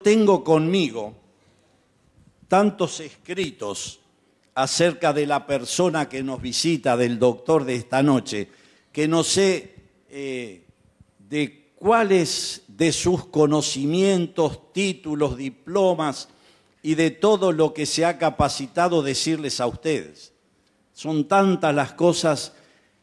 tengo conmigo tantos escritos acerca de la persona que nos visita, del doctor de esta noche, que no sé de cuáles de sus conocimientos, títulos, diplomas y de todo lo que se ha capacitado decirles a ustedes. Son tantas las cosas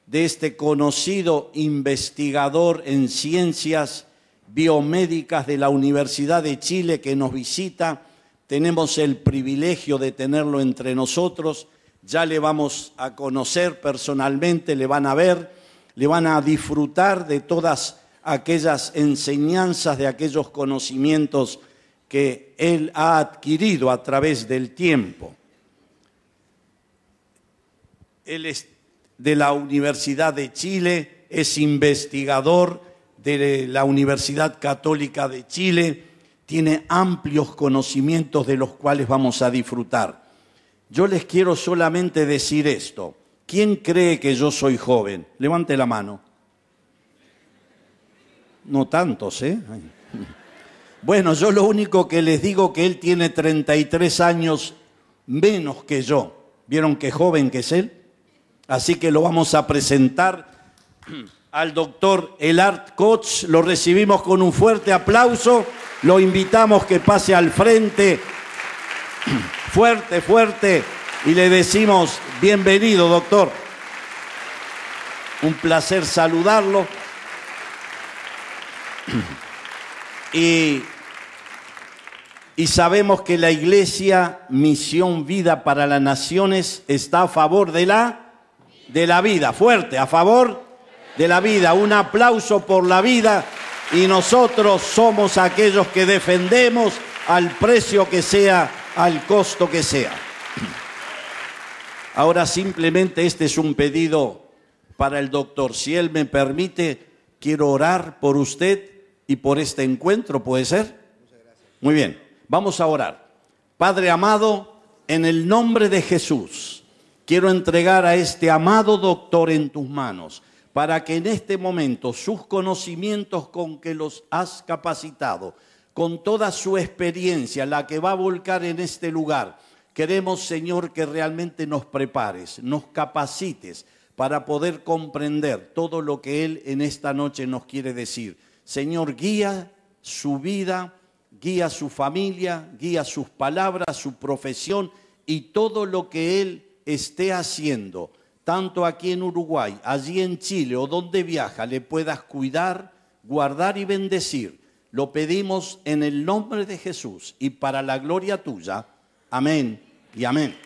de este conocido investigador en ciencias biomédicas de la Universidad de Chile que nos visita. Tenemos el privilegio de tenerlo entre nosotros. Ya le vamos a conocer personalmente, le van a ver, le van a disfrutar de todas aquellas enseñanzas, de aquellos conocimientos que él ha adquirido a través del tiempo. Él es de la Universidad de Chile, es investigador de la Universidad Católica de Chile, tiene amplios conocimientos de los cuales vamos a disfrutar. Yo les quiero solamente decir esto. ¿Quién cree que yo soy joven? Levante la mano. No tantos, ¿eh? Bueno, yo lo único que les digo que él tiene 33 años menos que yo. ¿Vieron qué joven que es él? Así que lo vamos a presentar al doctor Elard Koch. Lo recibimos con un fuerte aplauso. Lo invitamos que pase al frente. Fuerte, fuerte. Y le decimos, bienvenido, doctor. Un placer saludarlo. Y sabemos que la Iglesia Misión Vida para las Naciones está a favor de la vida. Fuerte, a favor de la vida. Un aplauso por la vida. Y nosotros somos aquellos que defendemos al precio que sea, al costo que sea. Ahora simplemente este es un pedido para el doctor. Si él me permite, quiero orar por usted y por este encuentro, ¿puede ser? Muchas gracias. Muy bien, vamos a orar. Padre amado, en el nombre de Jesús, quiero entregar a este amado doctor en tus manos, para que en este momento sus conocimientos con que los has capacitado, con toda su experiencia, la que va a volcar en este lugar, queremos, Señor, que realmente nos prepares, nos capacites para poder comprender todo lo que Él en esta noche nos quiere decir. Señor, guía su vida, guía su familia, guía sus palabras, su profesión y todo lo que Él esté haciendo, tanto aquí en Uruguay, allí en Chile o donde viaja, le puedas cuidar, guardar y bendecir. Lo pedimos en el nombre de Jesús y para la gloria tuya. Amén y amén.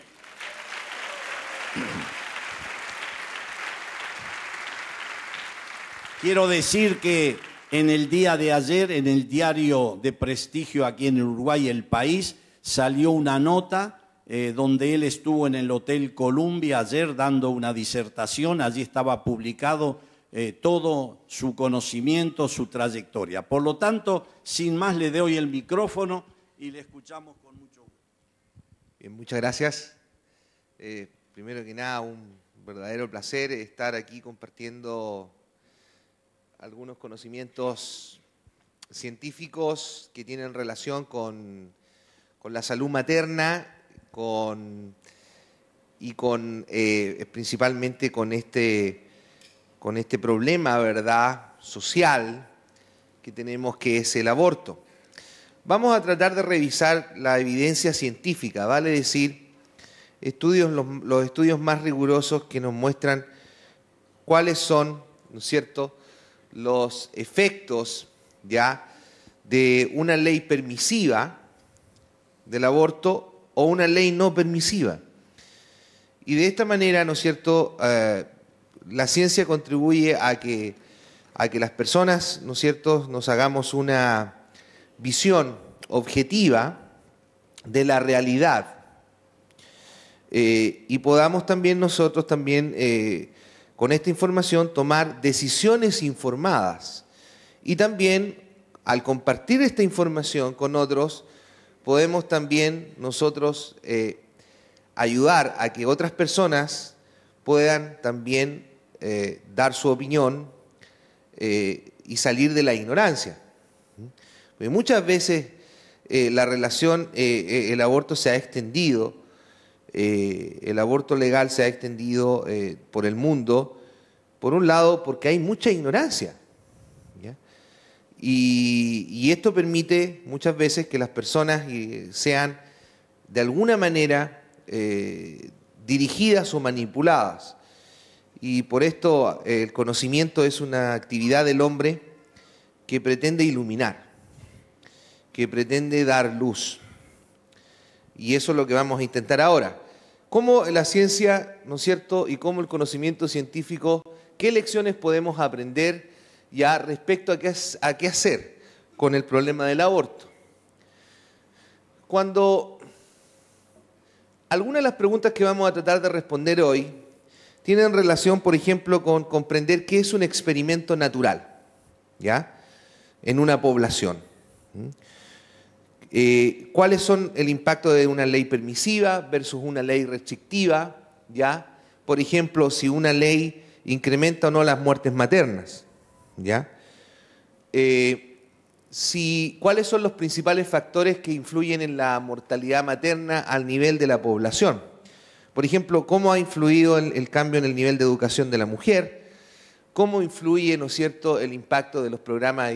Quiero decir que en el día de ayer, en el diario de prestigio aquí en Uruguay, El País, salió una nota donde él estuvo en el Hotel Columbia ayer dando una disertación. Allí estaba publicado todo su conocimiento, su trayectoria. Por lo tanto, sin más, le doy el micrófono y le escuchamos con mucho gusto. Bien, muchas gracias. Primero que nada, un verdadero placer estar aquí compartiendo algunos conocimientos científicos que tienen relación con la salud materna principalmente con este problema, ¿verdad?, social que tenemos, que es el aborto. Vamos a tratar de revisar la evidencia científica, vale decir, los estudios más rigurosos que nos muestran cuáles son, ¿no es cierto?, los efectos ya de una ley permisiva del aborto o una ley no permisiva. Y de esta manera, ¿no es cierto?, la ciencia contribuye a que las personas, ¿no es cierto?, nos hagamos una visión objetiva de la realidad y podamos también nosotros con esta información tomar decisiones informadas. Y también, al compartir esta información con otros, podemos también nosotros ayudar a que otras personas puedan también dar su opinión y salir de la ignorancia. Porque muchas veces la relación, el aborto se ha extendido, el aborto legal se ha extendido por el mundo, por un lado porque hay mucha ignorancia, ¿ya? Y esto permite muchas veces que las personas sean de alguna manera dirigidas o manipuladas. Y por esto el conocimiento es una actividad del hombre que pretende iluminar, que pretende dar luz. Y eso es lo que vamos a intentar ahora. ¿Cómo la ciencia, ¿no es cierto?, y cómo el conocimiento científico, qué lecciones podemos aprender ya respecto a qué hacer con el problema del aborto? Algunas de las preguntas que vamos a tratar de responder hoy tienen relación, por ejemplo, con comprender qué es un experimento natural, ¿ya?, en una población. ¿Cuáles son el impacto de una ley permisiva versus una ley restrictiva? ¿Ya? Por ejemplo, si una ley incrementa o no las muertes maternas. ¿Ya? ¿Cuáles son los principales factores que influyen en la mortalidad materna al nivel de la población? Por ejemplo, ¿cómo ha influido el cambio en el nivel de educación de la mujer? ¿Cómo influye, ¿no es cierto?, el impacto de los programas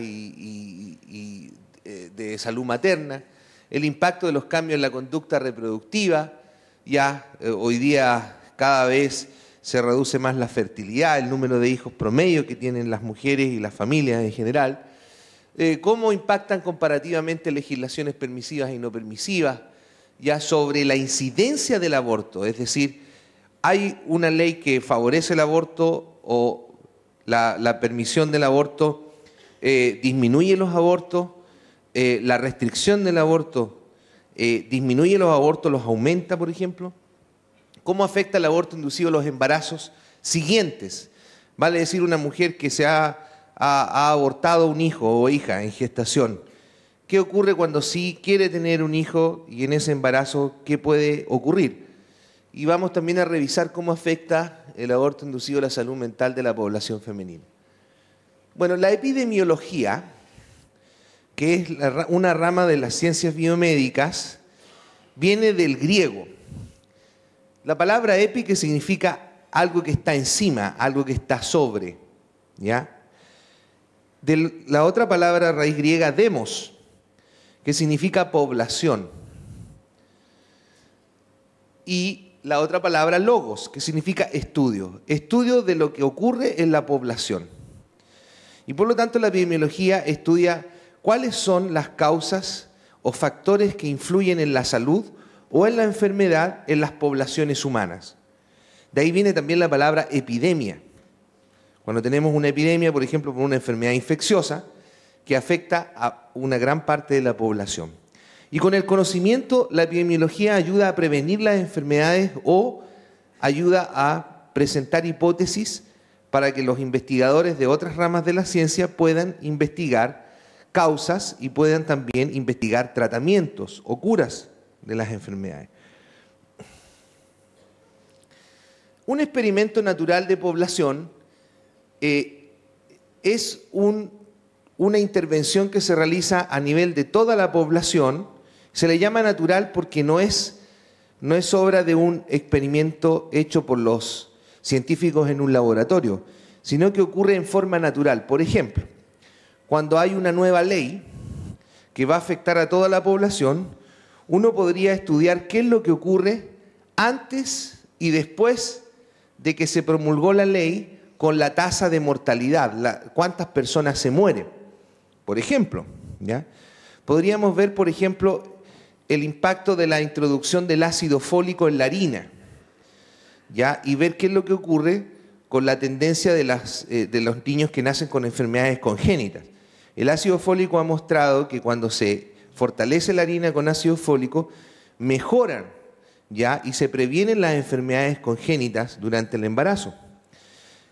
de salud materna? El impacto de los cambios en la conducta reproductiva. Hoy día cada vez se reduce más la fertilidad, el número de hijos promedio que tienen las mujeres y las familias en general. ¿Cómo impactan comparativamente legislaciones permisivas y no permisivas ya sobre la incidencia del aborto? Es decir, ¿hay una ley que favorece el aborto o la permisión del aborto disminuye los abortos? ¿La restricción del aborto disminuye los abortos, los aumenta, por ejemplo? ¿Cómo afecta el aborto inducido a los embarazos siguientes? Vale decir, una mujer que ha abortado un hijo o hija en gestación. ¿Qué ocurre cuando sí quiere tener un hijo y en ese embarazo qué puede ocurrir? Y vamos también a revisar cómo afecta el aborto inducido a la salud mental de la población femenina. Bueno, la epidemiología, que es una rama de las ciencias biomédicas, viene del griego. La palabra epi, que significa algo que está encima, algo que está sobre, ¿ya? De la otra palabra raíz griega, demos, que significa población. Y la otra palabra logos, que significa estudio, estudio de lo que ocurre en la población. Y por lo tanto la epidemiología estudia cuáles son las causas o factores que influyen en la salud o en la enfermedad en las poblaciones humanas. De ahí viene también la palabra epidemia. Cuando tenemos una epidemia, por ejemplo, por una enfermedad infecciosa que afecta a una gran parte de la población. Y con el conocimiento, la epidemiología ayuda a prevenir las enfermedades o ayuda a presentar hipótesis para que los investigadores de otras ramas de la ciencia puedan investigar causas y puedan también investigar tratamientos o curas de las enfermedades. Un experimento natural de población es una intervención que se realiza a nivel de toda la población. Se le llama natural porque no es obra de un experimento hecho por los científicos en un laboratorio, sino que ocurre en forma natural. Por ejemplo, cuando hay una nueva ley que va a afectar a toda la población, uno podría estudiar qué es lo que ocurre antes y después de que se promulgó la ley con la tasa de mortalidad, cuántas personas se mueren. Por ejemplo, ¿ya? Podríamos ver, por ejemplo, el impacto de la introducción del ácido fólico en la harina, ¿ya? Y ver qué es lo que ocurre con la tendencia de los niños que nacen con enfermedades congénitas. El ácido fólico ha mostrado que cuando se fortalece la harina con ácido fólico, mejoran, ¿ya? Y se previenen las enfermedades congénitas durante el embarazo.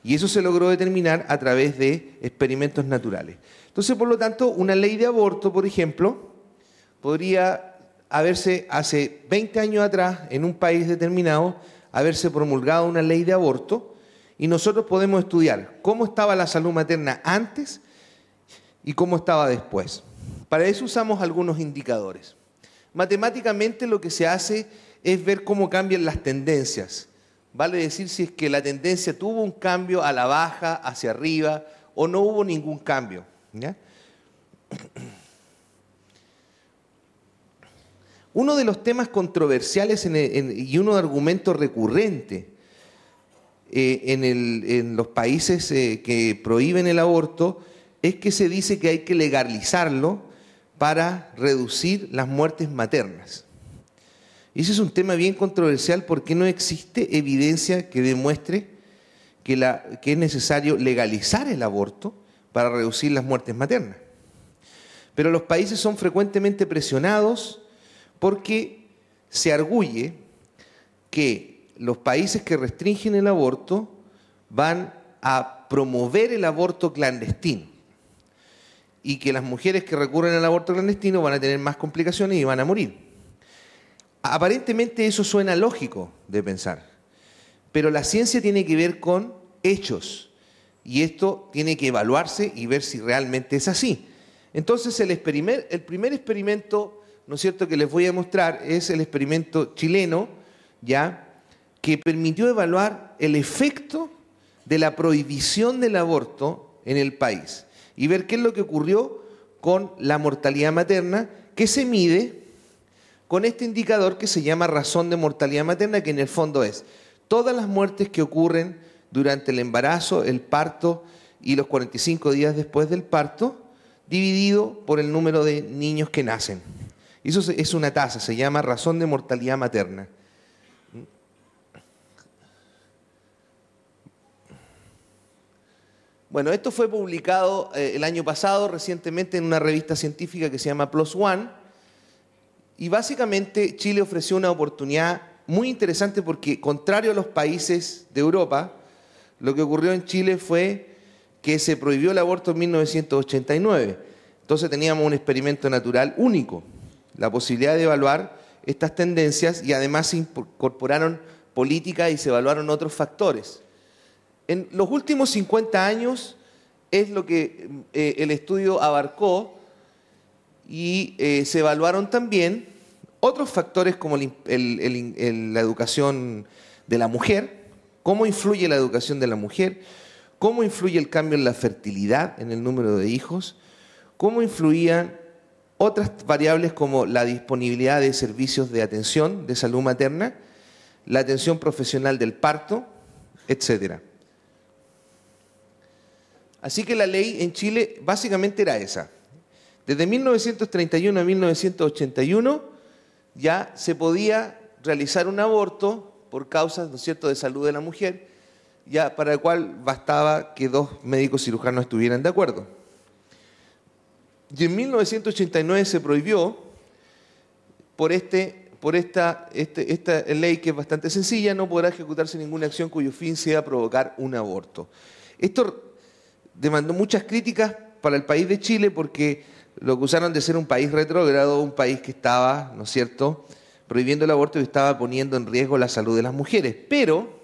Y eso se logró determinar a través de experimentos naturales. Entonces, por lo tanto, una ley de aborto, por ejemplo, podría haberse, hace 20 años atrás, en un país determinado, haberse promulgado una ley de aborto, y nosotros podemos estudiar cómo estaba la salud materna antes y cómo estaba después. Para eso usamos algunos indicadores. Matemáticamente lo que se hace es ver cómo cambian las tendencias. Vale decir si es que la tendencia tuvo un cambio a la baja, hacia arriba, o no hubo ningún cambio, ¿ya? Uno de los temas controversiales y uno de argumentos recurrentes en los países que prohíben el aborto es que se dice que hay que legalizarlo para reducir las muertes maternas. Y ese es un tema bien controversial porque no existe evidencia que demuestre que es necesario legalizar el aborto para reducir las muertes maternas. Pero los países son frecuentemente presionados porque se arguye que los países que restringen el aborto van a promover el aborto clandestino y que las mujeres que recurren al aborto clandestino van a tener más complicaciones y van a morir. Aparentemente eso suena lógico de pensar, pero la ciencia tiene que ver con hechos y esto tiene que evaluarse y ver si realmente es así. Entonces el primer experimento, ¿no es cierto?, que les voy a mostrar es el experimento chileno, ¿ya?, que permitió evaluar el efecto de la prohibición del aborto en el país y ver qué es lo que ocurrió con la mortalidad materna, que se mide con este indicador que se llama razón de mortalidad materna, que en el fondo es todas las muertes que ocurren durante el embarazo, el parto y los 45 días después del parto, dividido por el número de niños que nacen. Eso es una tasa, se llama razón de mortalidad materna. Bueno, esto fue publicado el año pasado, recientemente, en una revista científica que se llama PLOS ONE, y básicamente Chile ofreció una oportunidad muy interesante porque, contrario a los países de Europa, lo que ocurrió en Chile fue que se prohibió el aborto en 1989. Entonces teníamos un experimento natural único, la posibilidad de evaluar estas tendencias, y además se incorporaron políticas y se evaluaron otros factores. En los últimos 50 años es lo que el estudio abarcó, y se evaluaron también otros factores como la educación de la mujer, cómo influye la educación de la mujer, cómo influye el cambio en la fertilidad, en el número de hijos, cómo influían otras variables como la disponibilidad de servicios de atención de salud materna, la atención profesional del parto, etcétera. Así que la ley en Chile básicamente era esa. Desde 1931 a 1981 ya se podía realizar un aborto por causas, ¿no es cierto?, de salud de la mujer, ya para el cual bastaba que 2 médicos cirujanos estuvieran de acuerdo. Y en 1989 se prohibió por esta ley, que es bastante sencilla: no podrá ejecutarse ninguna acción cuyo fin sea provocar un aborto. Esto demandó muchas críticas para el país de Chile porque lo acusaron de ser un país retrógrado, un país que estaba, ¿no es cierto?, prohibiendo el aborto y estaba poniendo en riesgo la salud de las mujeres. Pero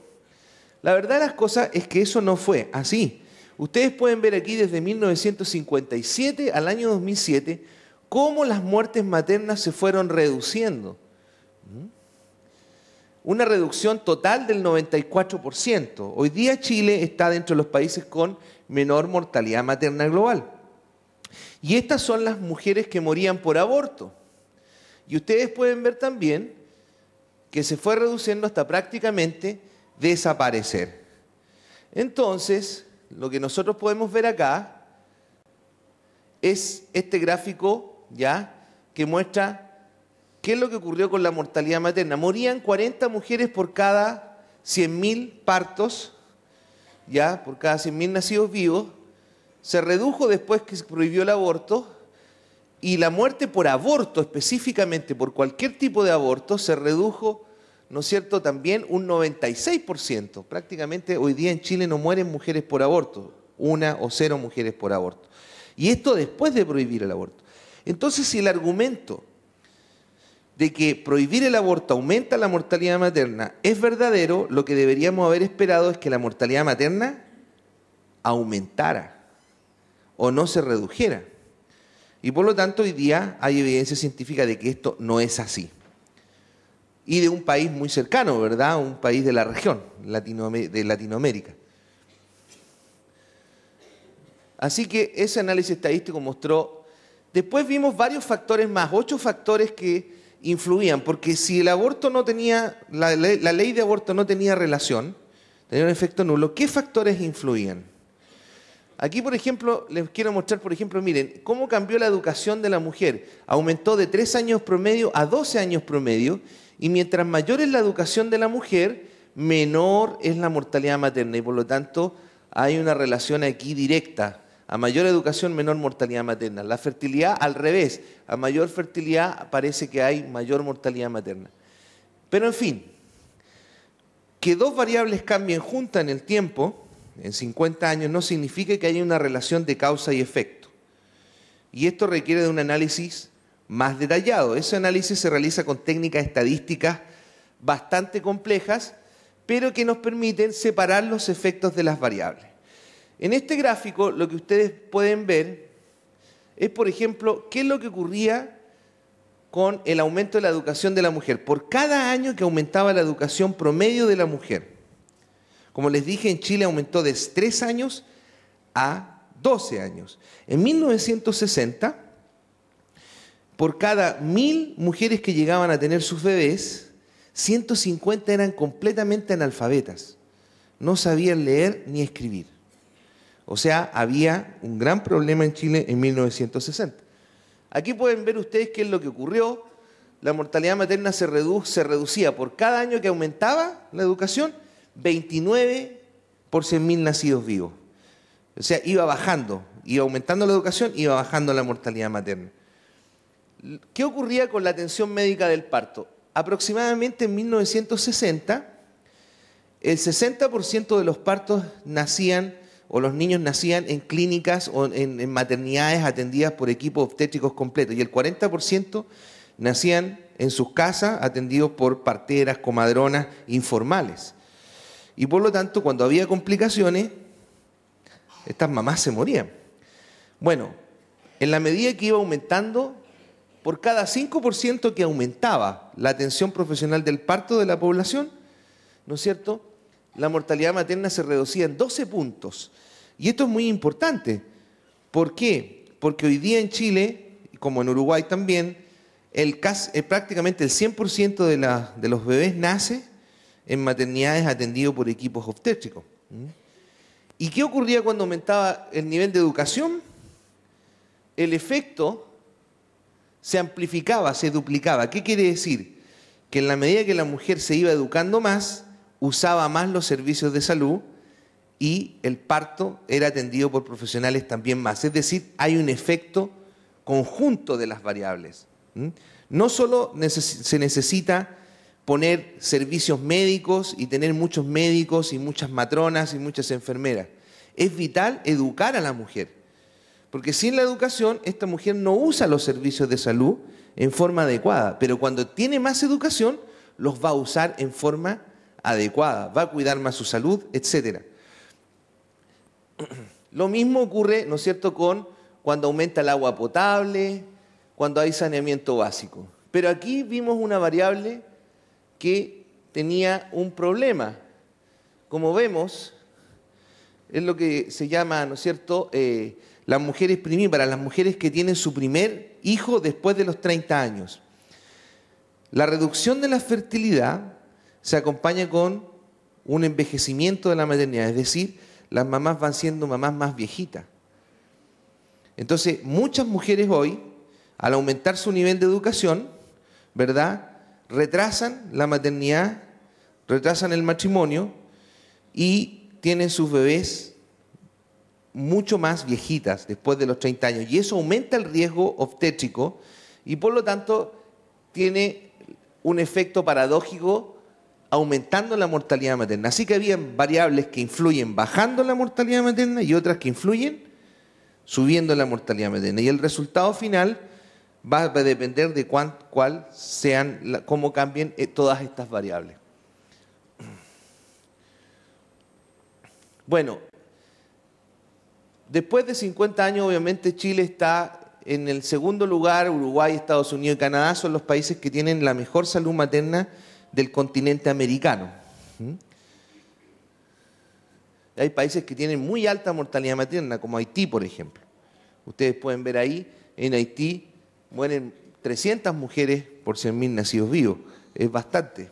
la verdad de las cosas es que eso no fue así. Ustedes pueden ver aquí desde 1957 al año 2007 cómo las muertes maternas se fueron reduciendo. Una reducción total del 94%. Hoy día Chile está dentro de los países con menor mortalidad materna global. Y estas son las mujeres que morían por aborto. Y ustedes pueden ver también que se fue reduciendo hasta prácticamente desaparecer. Entonces, lo que nosotros podemos ver acá es este gráfico, ¿ya?, que muestra qué es lo que ocurrió con la mortalidad materna. Morían 40 mujeres por cada 100.000 partos, ¿ya?, por cada 100.000 nacidos vivos. Se redujo después que se prohibió el aborto, y la muerte por aborto, específicamente por cualquier tipo de aborto, se redujo, ¿no es cierto?, también un 96%. Prácticamente hoy día en Chile no mueren mujeres por aborto, 1 o 0 mujeres por aborto. Y esto después de prohibir el aborto. Entonces, si el argumento de que prohibir el aborto aumenta la mortalidad materna es verdadero, lo que deberíamos haber esperado es que la mortalidad materna aumentara o no se redujera. Y por lo tanto hoy día hay evidencia científica de que esto no es así. Y de un país muy cercano, ¿verdad? Un país de la región, de Latinoamérica. Así que ese análisis estadístico mostró. Después vimos varios factores más, 8 factores que influían, porque si el aborto no tenía, la ley de aborto no tenía relación, tenía un efecto nulo, ¿qué factores influían? Aquí, por ejemplo, les quiero mostrar, por ejemplo, miren, cómo cambió la educación de la mujer. Aumentó de 3 años promedio a 12 años promedio, y mientras mayor es la educación de la mujer, menor es la mortalidad materna, y por lo tanto hay una relación aquí directa. A mayor educación, menor mortalidad materna. La fertilidad, al revés. A mayor fertilidad parece que hay mayor mortalidad materna. Pero en fin, que dos variables cambien juntas en el tiempo, en 50 años, no significa que haya una relación de causa y efecto. Y esto requiere de un análisis más detallado. Ese análisis se realiza con técnicas estadísticas bastante complejas, pero que nos permiten separar los efectos de las variables. En este gráfico lo que ustedes pueden ver es, por ejemplo, qué es lo que ocurría con el aumento de la educación de la mujer. Por cada año que aumentaba la educación promedio de la mujer, como les dije, en Chile aumentó de 3 años a 12 años. En 1960, por cada 1000 mujeres que llegaban a tener sus bebés, 150 eran completamente analfabetas. No sabían leer ni escribir. O sea, había un gran problema en Chile en 1960. Aquí pueden ver ustedes qué es lo que ocurrió. La mortalidad materna se reducía por cada año que aumentaba la educación, 29 por 100.000 nacidos vivos. O sea, iba bajando, iba aumentando la educación, iba bajando la mortalidad materna. ¿Qué ocurría con la atención médica del parto? Aproximadamente en 1960, el 60% de los partos nacían, o los niños nacían en clínicas o en maternidades atendidas por equipos obstétricos completos, y el 40% nacían en sus casas atendidos por parteras, comadronas informales. Y por lo tanto, cuando había complicaciones, estas mamás se morían. Bueno, en la medida que iba aumentando, por cada 5% que aumentaba la atención profesional del parto de la población, ¿no es cierto?, la mortalidad materna se reducía en 12 puntos. Y esto es muy importante. ¿Por qué? Porque hoy día en Chile, como en Uruguay también, prácticamente el 100% de los bebés nace en maternidades atendidos por equipos obstétricos. ¿Y qué ocurría cuando aumentaba el nivel de educación? El efecto se amplificaba, se duplicaba. ¿Qué quiere decir? Que en la medida que la mujer se iba educando más, usaba más los servicios de salud y el parto era atendido por profesionales también más. Es decir, hay un efecto conjunto de las variables. No solo se necesita poner servicios médicos y tener muchos médicos y muchas matronas y muchas enfermeras. Es vital educar a la mujer, porque sin la educación esta mujer no usa los servicios de salud en forma adecuada, pero cuando tiene más educación los va a usar en forma adecuada, va a cuidar más su salud, etc. Lo mismo ocurre, ¿no es cierto?, con cuando aumenta el agua potable, cuando hay saneamiento básico. Pero aquí vimos una variable que tenía un problema. Como vemos, es lo que se llama, ¿no es cierto?, las mujeres primíparas, las mujeres que tienen su primer hijo después de los 30 años. La reducción de la fertilidad se acompaña con un envejecimiento de la maternidad, es decir, las mamás van siendo mamás más viejitas. Entonces, muchas mujeres hoy, al aumentar su nivel de educación, ¿verdad?, retrasan la maternidad, retrasan el matrimonio y tienen sus bebés mucho más viejitas después de los 30 años. Y eso aumenta el riesgo obstétrico y por lo tanto tiene un efecto paradójico aumentando la mortalidad materna. Así que había variables que influyen bajando la mortalidad materna y otras que influyen subiendo la mortalidad materna. Y el resultado final va a depender de cómo cambien todas estas variables. Bueno, después de 50 años, obviamente, Chile está En el segundo lugar, Uruguay, Estados Unidos y Canadá son los países que tienen la mejor salud materna del continente americano. Hay países que tienen muy alta mortalidad materna, como Haití, por ejemplo. Ustedes pueden ver ahí, en Haití mueren 300 mujeres por 100.000 nacidos vivos. Es bastante.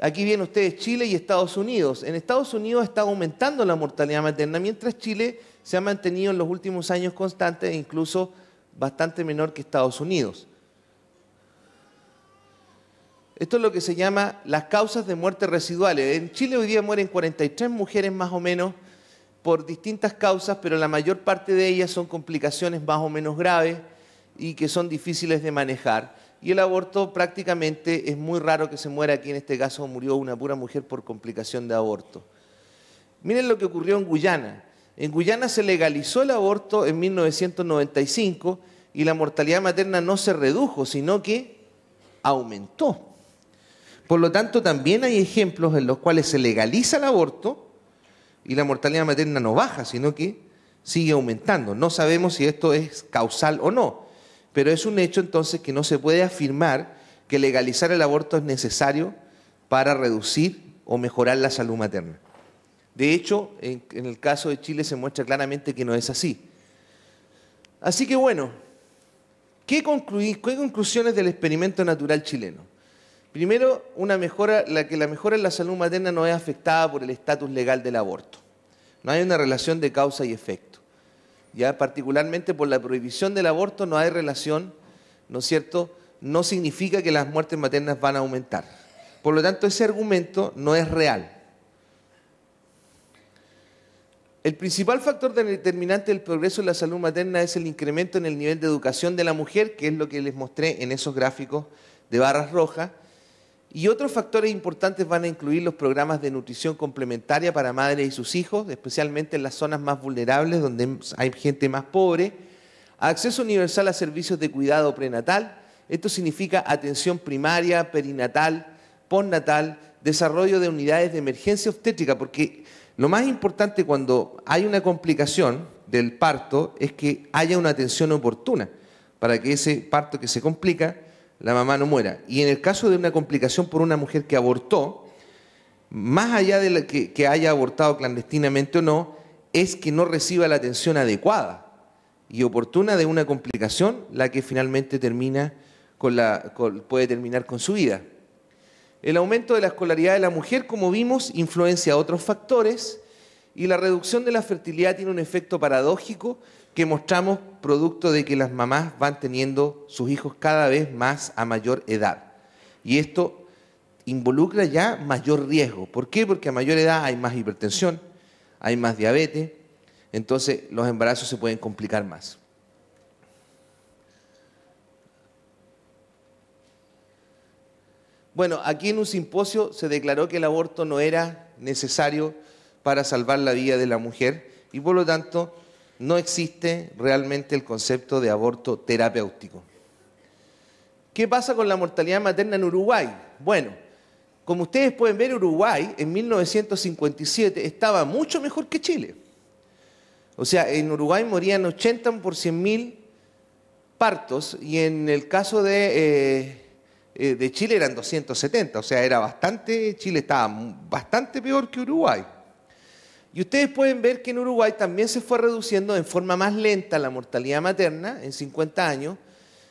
Aquí vienen ustedes Chile y Estados Unidos. En Estados Unidos está aumentando la mortalidad materna, mientras Chile se ha mantenido en los últimos años constante e incluso bastante menor que Estados Unidos. Esto es lo que se llama las causas de muerte residuales. En Chile hoy día mueren 43 mujeres más o menos por distintas causas, pero la mayor parte de ellas son complicaciones más o menos graves y que son difíciles de manejar. Y el aborto prácticamente es muy raro que se muera. Aquí en este caso murió una pura mujer por complicación de aborto. Miren lo que ocurrió en Guyana. En Guyana se legalizó el aborto en 1995 y la mortalidad materna no se redujo, sino que aumentó. Por lo tanto, también hay ejemplos en los cuales se legaliza el aborto y la mortalidad materna no baja, sino que sigue aumentando. No sabemos si esto es causal o no, pero es un hecho entonces que no se puede afirmar que legalizar el aborto es necesario para reducir o mejorar la salud materna. De hecho, en el caso de Chile se muestra claramente que no es así. Así que bueno, ¿qué conclusiones del experimento natural chileno? Primero, la mejora en la salud materna no es afectada por el estatus legal del aborto. No hay una relación de causa y efecto. Ya particularmente por la prohibición del aborto no hay relación, ¿no es cierto? No significa que las muertes maternas van a aumentar. Por lo tanto, ese argumento no es real. El principal factor determinante del progreso en la salud materna es el incremento en el nivel de educación de la mujer, que es lo que les mostré en esos gráficos de barras rojas. Y otros factores importantes van a incluir los programas de nutrición complementaria para madres y sus hijos, especialmente en las zonas más vulnerables, donde hay gente más pobre, acceso universal a servicios de cuidado prenatal. Esto significa atención primaria, perinatal, postnatal, desarrollo de unidades de emergencia obstétrica, porque lo más importante cuando hay una complicación del parto es que haya una atención oportuna para que ese parto que se complica, la mamá no muera. Y en el caso de una complicación por una mujer que abortó, más allá de que haya abortado clandestinamente o no, es que no reciba la atención adecuada y oportuna de una complicación, la que finalmente puede terminar con su vida. El aumento de la escolaridad de la mujer, como vimos, influencia a otros factores y la reducción de la fertilidad tiene un efecto paradójico que mostramos producto de que las mamás van teniendo sus hijos cada vez más a mayor edad. Y esto involucra ya mayor riesgo. ¿Por qué? Porque a mayor edad hay más hipertensión, hay más diabetes, entonces los embarazos se pueden complicar más. Bueno, aquí en un simposio se declaró que el aborto no era necesario para salvar la vida de la mujer y por lo tanto no existe realmente el concepto de aborto terapéutico. ¿Qué pasa con la mortalidad materna en Uruguay? Bueno, como ustedes pueden ver, Uruguay en 1957 estaba mucho mejor que Chile. O sea, en Uruguay morían 80 por 100.000 partos y en el caso de Chile eran 270, o sea, Chile estaba bastante peor que Uruguay. Y ustedes pueden ver que en Uruguay también se fue reduciendo en forma más lenta la mortalidad materna en 50 años,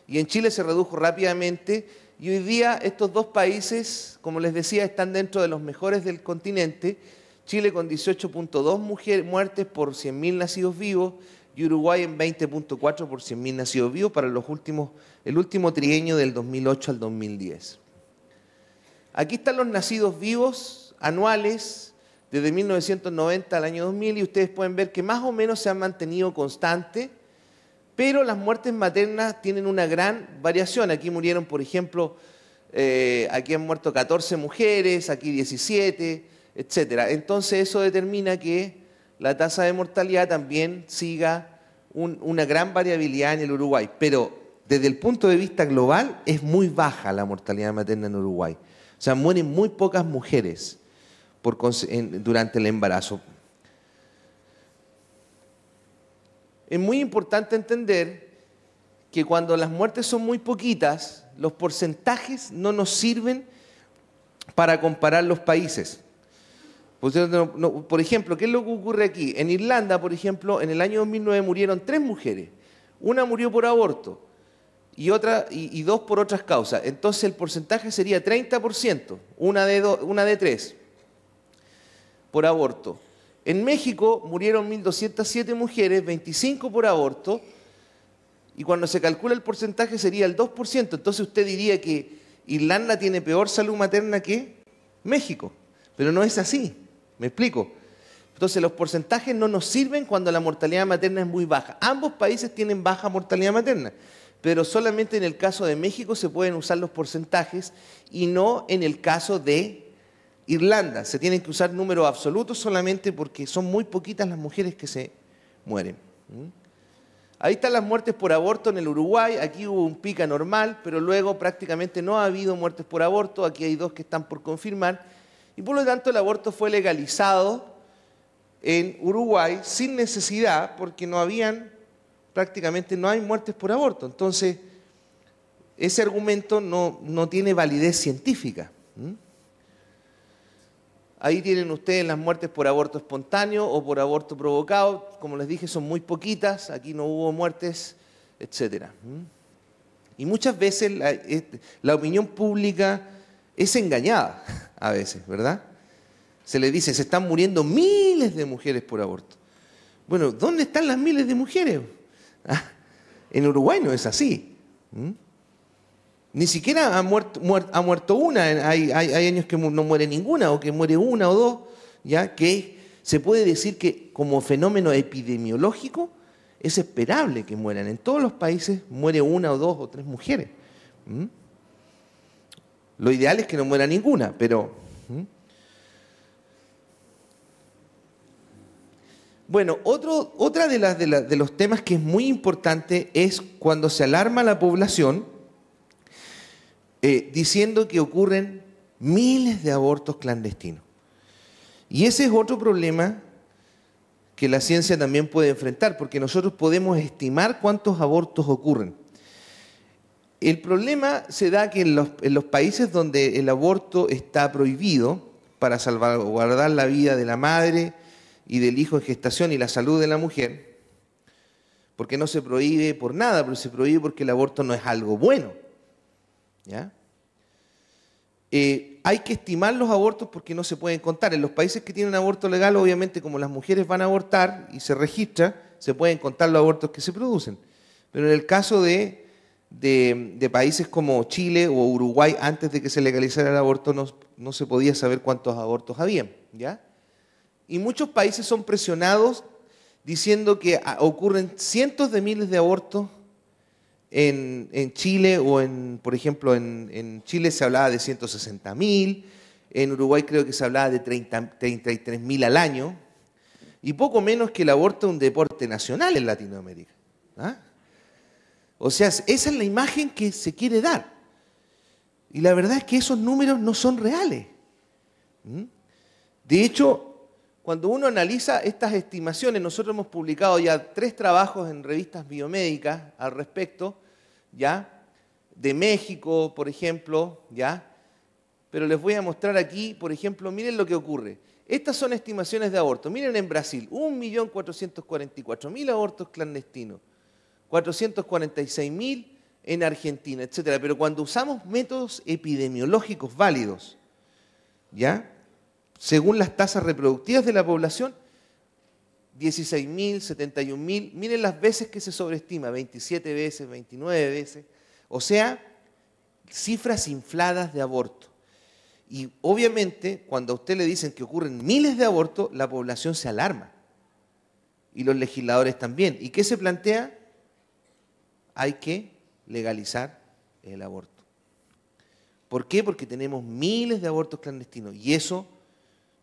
y en Chile se redujo rápidamente, y hoy día estos dos países, como les decía, están dentro de los mejores del continente. Chile con 18.2 muertes por 100.000 nacidos vivos, y Uruguay en 20.4 por 100.000 nacidos vivos para el último trienio del 2008 al 2010. Aquí están los nacidos vivos anuales desde 1990 al año 2000 y ustedes pueden ver que más o menos se han mantenido constantes, pero las muertes maternas tienen una gran variación. Aquí murieron, por ejemplo, aquí han muerto 14 mujeres, aquí 17, etc. Entonces eso determina que la tasa de mortalidad también siga una gran variabilidad en el Uruguay, pero desde el punto de vista global es muy baja la mortalidad materna en Uruguay. O sea, mueren muy pocas mujeres durante el embarazo. es muy importante entender que cuando las muertes son muy poquitas, los porcentajes no nos sirven para comparar los países. Por ejemplo, ¿qué es lo que ocurre aquí? En Irlanda, por ejemplo, en el año 2009 murieron 3 mujeres. Una murió por aborto y 2 por otras causas. Entonces el porcentaje sería 30%, una de 3 por aborto. En México murieron 1.207 mujeres, 25 por aborto, y cuando se calcula el porcentaje sería el 2%. Entonces usted diría que Irlanda tiene peor salud materna que México, pero no es así. ¿Me explico? Entonces los porcentajes no nos sirven cuando la mortalidad materna es muy baja. Ambos países tienen baja mortalidad materna, pero solamente en el caso de México se pueden usar los porcentajes y no en el caso de Irlanda. Se tienen que usar números absolutos solamente porque son muy poquitas las mujeres que se mueren. Ahí están las muertes por aborto en el Uruguay. Aquí hubo un pico normal, pero luego prácticamente no ha habido muertes por aborto. Aquí hay 2 que están por confirmar. Y por lo tanto el aborto fue legalizado en Uruguay sin necesidad, porque prácticamente no hay muertes por aborto. Entonces, ese argumento no tiene validez científica. Ahí tienen ustedes las muertes por aborto espontáneo o por aborto provocado. Como les dije, son muy poquitas. Aquí no hubo muertes, etc. Y muchas veces la opinión pública es engañada, a veces, ¿verdad? Se le dice, se están muriendo miles de mujeres por aborto. Bueno, ¿dónde están las miles de mujeres? En Uruguay no es así. Ni siquiera ha muerto una. Hay años que no muere ninguna, o que muere una o 2, ¿ya? Que se puede decir que como fenómeno epidemiológico es esperable que mueran. En todos los países muere 1 o 2 o 3 mujeres. Lo ideal es que no muera ninguna, pero... Bueno, otra de los temas que es muy importante es cuando se alarma a la población diciendo que ocurren miles de abortos clandestinos. Y ese es otro problema que la ciencia también puede enfrentar, porque nosotros podemos estimar cuántos abortos ocurren. El problema se da que en los países donde el aborto está prohibido para salvaguardar la vida de la madre y del hijo en gestación y la salud de la mujer, porque no se prohíbe por nada, pero se prohíbe porque el aborto no es algo bueno, ¿ya? Hay que estimar los abortos porque no se pueden contar. En los países que tienen aborto legal, obviamente, como las mujeres van a abortar y se registra, se pueden contar los abortos que se producen. Pero en el caso de países como Chile o Uruguay, antes de que se legalizara el aborto, no se podía saber cuántos abortos habían, ¿ya? Y muchos países son presionados diciendo que ocurren cientos de miles de abortos en Chile, por ejemplo, en Chile se hablaba de 160.000, en Uruguay creo que se hablaba de 33.000 al año, y poco menos que el aborto es un deporte nacional en Latinoamérica. O sea, esa es la imagen que se quiere dar. Y la verdad es que esos números no son reales. De hecho, cuando uno analiza estas estimaciones, nosotros hemos publicado ya 3 trabajos en revistas biomédicas al respecto, ¿ya? De México, por ejemplo, ¿ya? Pero les voy a mostrar aquí, por ejemplo, miren lo que ocurre. Estas son estimaciones de aborto. Miren en Brasil, 1.444.000 abortos clandestinos, 446.000 en Argentina, etc. Pero cuando usamos métodos epidemiológicos válidos, ¿ya? Según las tasas reproductivas de la población, 16.000, 71.000, miren las veces que se sobreestima, 27 veces, 29 veces, o sea, cifras infladas de aborto. Y obviamente, cuando a usted le dicen que ocurren miles de abortos, la población se alarma. Y los legisladores también. ¿Y qué se plantea? Hay que legalizar el aborto. ¿Por qué? Porque tenemos miles de abortos clandestinos y eso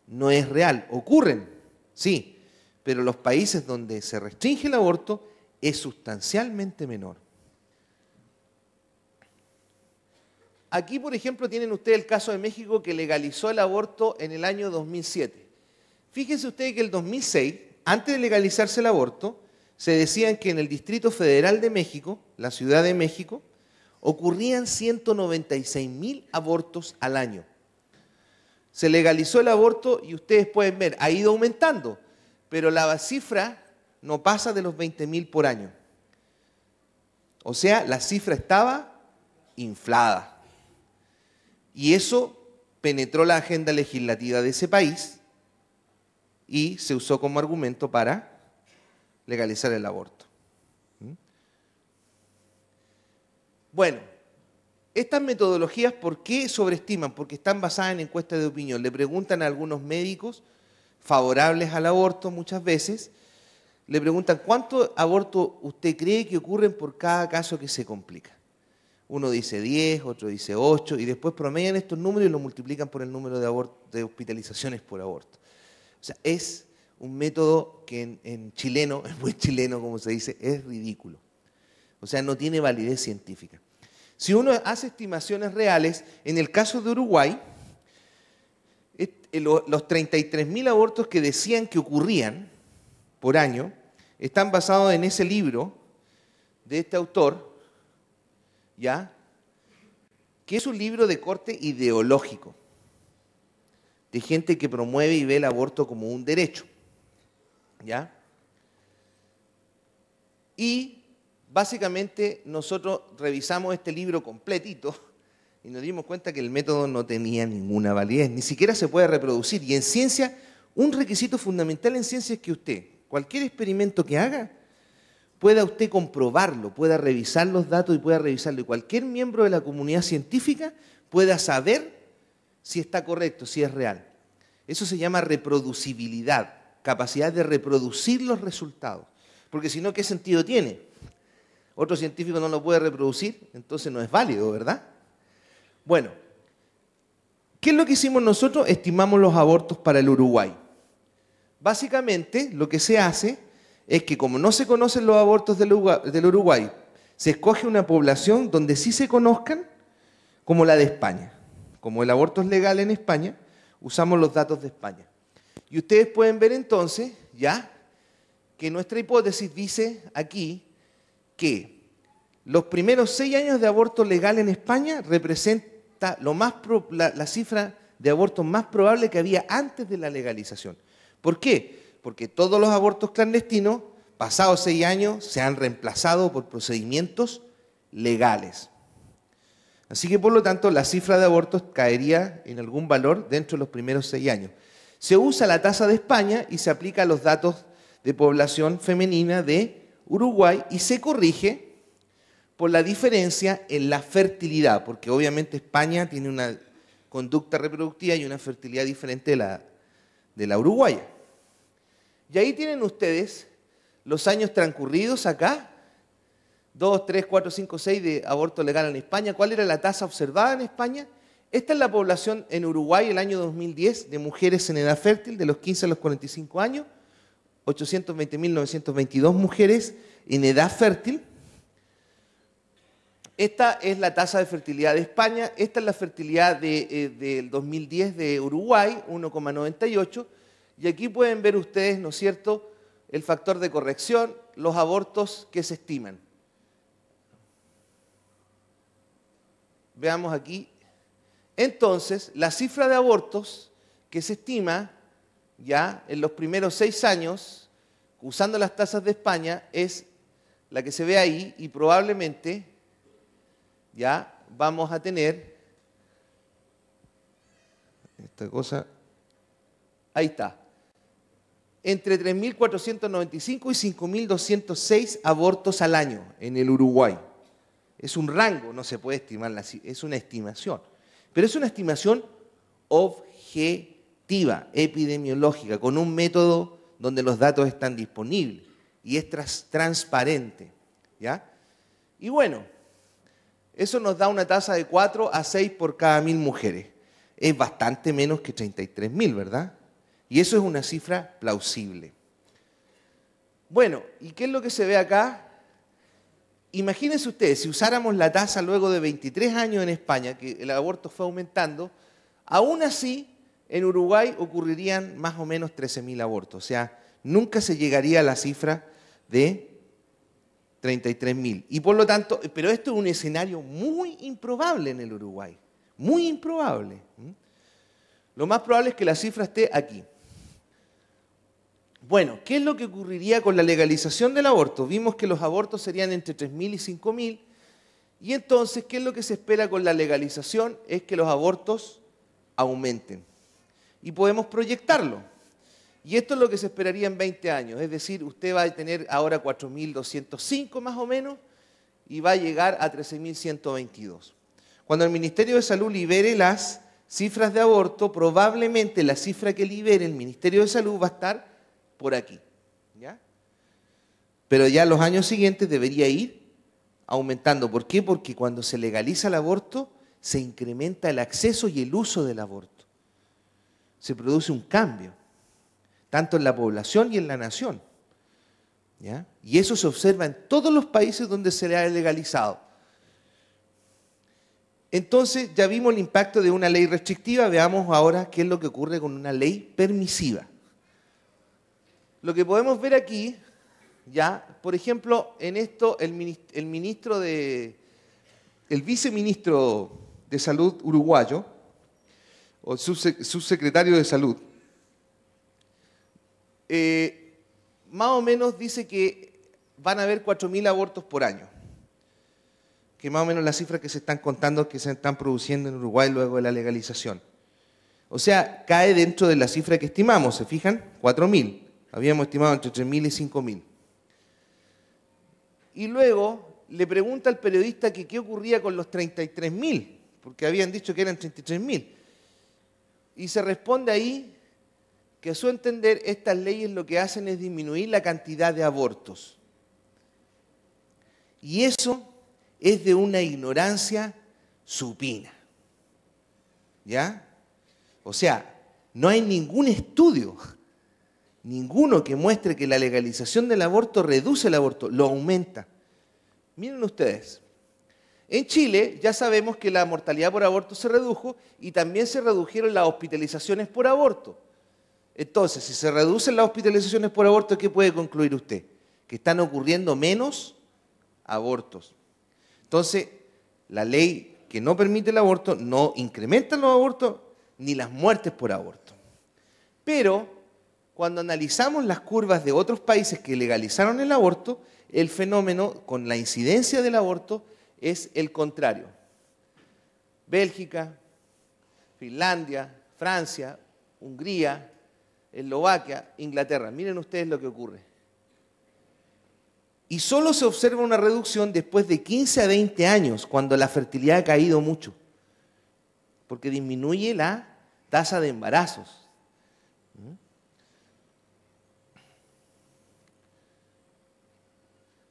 no es real. Ocurren, sí, pero los países donde se restringe el aborto es sustancialmente menor. Aquí, por ejemplo, tienen ustedes el caso de México que legalizó el aborto en el año 2007. Fíjense ustedes que el 2006, antes de legalizarse el aborto, se decían que en el Distrito Federal de México, la Ciudad de México, ocurrían 196.000 abortos al año. Se legalizó el aborto y ustedes pueden ver, ha ido aumentando, pero la cifra no pasa de los 20.000 por año. O sea, la cifra estaba inflada. Y eso penetró la agenda legislativa de ese país y se usó como argumento para legalizar el aborto. Bueno, estas metodologías, ¿por qué sobreestiman? Porque están basadas en encuestas de opinión. Le preguntan a algunos médicos favorables al aborto muchas veces, le preguntan ¿cuántos abortos usted cree que ocurren por cada caso que se complica? Uno dice 10, otro dice 8, y después promedian estos números y lo multiplican por el número de hospitalizaciones por aborto. O sea, es un método que en chileno, en buen chileno como se dice, es ridículo. O sea, no tiene validez científica. Si uno hace estimaciones reales, en el caso de Uruguay, los 33.000 abortos que decían que ocurrían por año, están basados en ese libro de este autor, ¿ya? Que es un libro de corte ideológico, de gente que promueve y ve el aborto como un derecho, ¿ya? Y básicamente nosotros revisamos este libro completito y nos dimos cuenta que el método no tenía ninguna validez, ni siquiera se puede reproducir. Y en ciencia, un requisito fundamental en ciencia es que usted, cualquier experimento que haga, pueda usted comprobarlo, pueda revisar los datos y pueda revisarlo. Y cualquier miembro de la comunidad científica pueda saber si está correcto, si es real. Eso se llama reproducibilidad, capacidad de reproducir los resultados. Porque si no, ¿qué sentido tiene? Otro científico no lo puede reproducir, entonces no es válido, ¿verdad? Bueno, ¿qué es lo que hicimos nosotros? Estimamos los abortos para el Uruguay. Básicamente, lo que se hace es que como no se conocen los abortos del Uruguay, se escoge una población donde sí se conozcan, como la de España. Como el aborto es legal en España, usamos los datos de España. Y ustedes pueden ver entonces, ya, que nuestra hipótesis dice aquí que los primeros 6 años de aborto legal en España representa la cifra de abortos más probable que había antes de la legalización. ¿Por qué? Porque todos los abortos clandestinos, pasados 6 años, se han reemplazado por procedimientos legales. Así que, por lo tanto, la cifra de abortos caería en algún valor dentro de los primeros 6 años. Se usa la tasa de España y se aplica a los datos de población femenina de Uruguay y se corrige por la diferencia en la fertilidad, porque obviamente España tiene una conducta reproductiva y una fertilidad diferente de la uruguaya. Y ahí tienen ustedes los años transcurridos acá, 2, 3, 4, 5, 6 de aborto legal en España. ¿Cuál era la tasa observada en España? Esta es la población en Uruguay el año 2010 de mujeres en edad fértil de los 15 a los 45 años, 820.922 mujeres en edad fértil. Esta es la tasa de fertilidad de España, esta es la fertilidad del 2010 de Uruguay, 1,98, y aquí pueden ver ustedes, ¿no es cierto?, el factor de corrección, los abortos que se estiman. Veamos aquí. Entonces, la cifra de abortos que se estima ya en los primeros 6 años, usando las tasas de España, es la que se ve ahí y probablemente ya vamos a tener esta cosa, ahí está, entre 3.495 y 5.206 abortos al año en el Uruguay. Es un rango, no se puede estimar, es una estimación, pero es una estimación objetiva, epidemiológica, con un método donde los datos están disponibles y es transparente, ¿ya? Y bueno, eso nos da una tasa de 4 a 6 por cada 1.000 mujeres. Es bastante menos que 33.000, ¿verdad? Y eso es una cifra plausible. Bueno, ¿y qué es lo que se ve acá? Imagínense ustedes, si usáramos la tasa luego de 23 años en España, que el aborto fue aumentando, aún así en Uruguay ocurrirían más o menos 13.000 abortos. O sea, nunca se llegaría a la cifra de 33.000. Y por lo tanto, pero esto es un escenario muy improbable en el Uruguay. Muy improbable. Lo más probable es que la cifra esté aquí. Bueno, ¿qué es lo que ocurriría con la legalización del aborto? Vimos que los abortos serían entre 3.000 y 5.000. Y entonces, ¿qué es lo que se espera con la legalización? Es que los abortos aumenten. Y podemos proyectarlo. Y esto es lo que se esperaría en 20 años. Es decir, usted va a tener ahora 4.205 más o menos y va a llegar a 13.122. Cuando el Ministerio de Salud libere las cifras de aborto, probablemente la cifra que libere el Ministerio de Salud va a estar por aquí. ¿Ya? Pero ya en los años siguientes debería ir aumentando. ¿Por qué? Porque cuando se legaliza el aborto, se incrementa el acceso y el uso del aborto. Se produce un cambio, tanto en la población y en la nación. ¿Ya? Y eso se observa en todos los países donde se le ha legalizado. Entonces, ya vimos el impacto de una ley restrictiva, veamos ahora qué es lo que ocurre con una ley permisiva. Lo que podemos ver aquí, ya, por ejemplo, en esto el viceministro de Salud uruguayo, o subsecretario de Salud, más o menos dice que van a haber 4.000 abortos por año, que más o menos las cifras que se están contando que se están produciendo en Uruguay luego de la legalización. O sea, cae dentro de la cifra que estimamos, ¿se fijan? 4.000. Habíamos estimado entre 3.000 y 5.000. Y luego le pregunta al periodista que qué ocurría con los 33.000, porque habían dicho que eran 33.000. Y se responde ahí que a su entender estas leyes lo que hacen es disminuir la cantidad de abortos. Y eso es de una ignorancia supina. ¿Ya? O sea, no hay ningún estudio, ninguno que muestre que la legalización del aborto reduce el aborto, lo aumenta. Miren ustedes, en Chile ya sabemos que la mortalidad por aborto se redujo y también se redujeron las hospitalizaciones por aborto. Entonces, si se reducen las hospitalizaciones por aborto, ¿qué puede concluir usted? Que están ocurriendo menos abortos. Entonces, la ley que no permite el aborto no incrementa los abortos ni las muertes por aborto. Pero, cuando analizamos las curvas de otros países que legalizaron el aborto, el fenómeno con la incidencia del aborto es el contrario. Bélgica, Finlandia, Francia, Hungría, Eslovaquia, Inglaterra. Miren ustedes lo que ocurre. Y solo se observa una reducción después de 15 a 20 años, cuando la fertilidad ha caído mucho, porque disminuye la tasa de embarazos.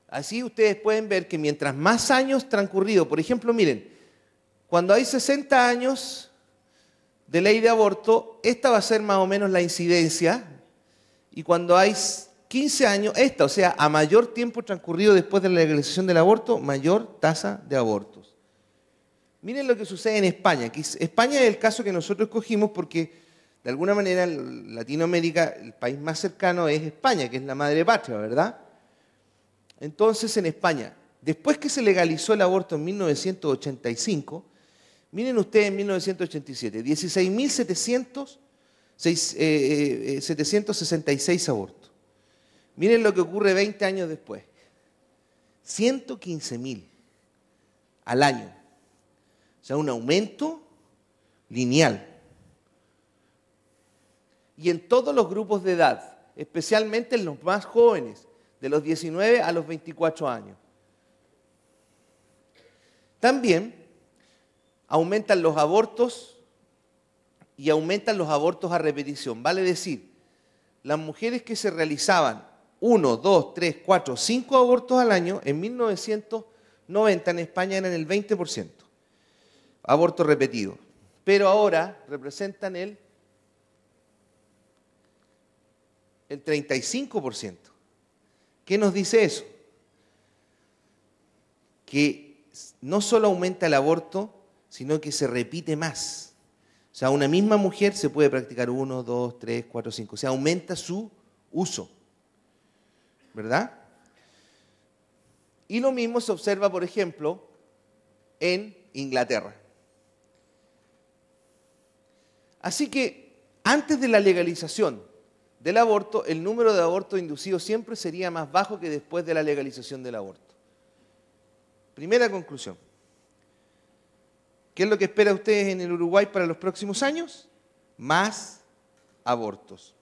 Así ustedes pueden ver que mientras más años transcurridos, por ejemplo, miren, cuando hay 60 años de ley de aborto, esta va a ser más o menos la incidencia, y cuando hay 15 años, esta, o sea, a mayor tiempo transcurrido después de la legalización del aborto, mayor tasa de abortos. Miren lo que sucede en España. España es el caso que nosotros escogimos porque, de alguna manera, en Latinoamérica, el país más cercano es España, que es la madre patria, ¿verdad? Entonces, en España, después que se legalizó el aborto en 1985, miren ustedes en 1987, 16.766 abortos. Miren lo que ocurre 20 años después. 115.000 al año. O sea, un aumento lineal. Y en todos los grupos de edad, especialmente en los más jóvenes, de los 19 a los 24 años. También aumentan los abortos y aumentan los abortos a repetición. Vale decir, las mujeres que se realizaban 1, 2, 3, 4, 5 abortos al año, en 1990 en España eran el 20%. Abortos repetidos. Pero ahora representan el 35%. ¿Qué nos dice eso? Que no solo aumenta el aborto, sino que se repite más. O sea, una misma mujer se puede practicar 1, 2, 3, 4, 5. O sea, aumenta su uso. ¿Verdad? Y lo mismo se observa, por ejemplo, en Inglaterra. Así que antes de la legalización del aborto, el número de abortos inducidos siempre sería más bajo que después de la legalización del aborto. Primera conclusión. ¿Qué es lo que espera ustedes en el Uruguay para los próximos años? Más abortos.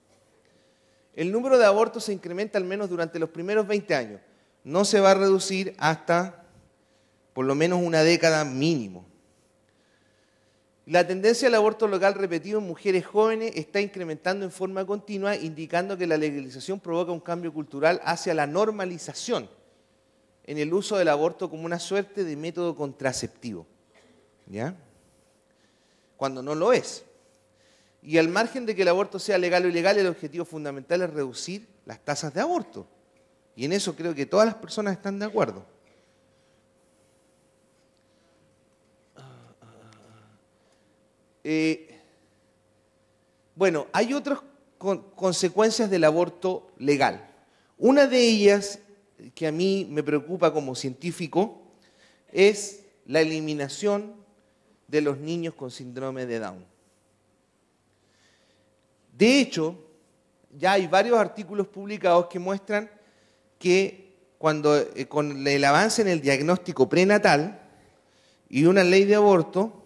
El número de abortos se incrementa al menos durante los primeros 20 años. No se va a reducir hasta por lo menos una década mínimo. La tendencia al aborto legal repetido en mujeres jóvenes está incrementando en forma continua, indicando que la legalización provoca un cambio cultural hacia la normalización en el uso del aborto como una suerte de método contraceptivo, ¿ya? Cuando no lo es. Y al margen de que el aborto sea legal o ilegal, el objetivo fundamental es reducir las tasas de aborto. Y en eso creo que todas las personas están de acuerdo. Bueno, hay otras consecuencias del aborto legal. Una de ellas, que a mí me preocupa como científico, es la eliminación de los niños con síndrome de Down. De hecho, ya hay varios artículos publicados que muestran que cuando con el avance en el diagnóstico prenatal y una ley de aborto,